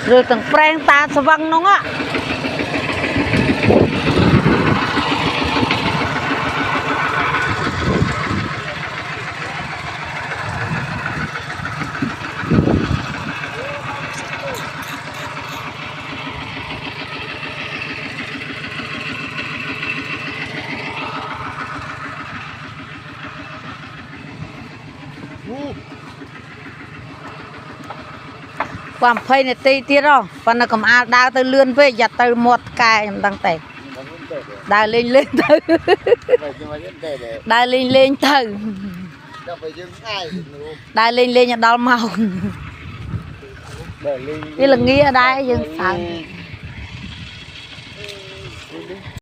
rồi từng prank ta sẽ văng nó áความเพลินตีตีร้องปันนักมาดาวตะเลื่อนไปยัดตะหมดกายตั้งแต่ดาวเล่นเล่นเธอดาวเล่นเล่นเธอดาวเล่นเล่นอย่าดาวเมานี่là nghĩa ở đây dừng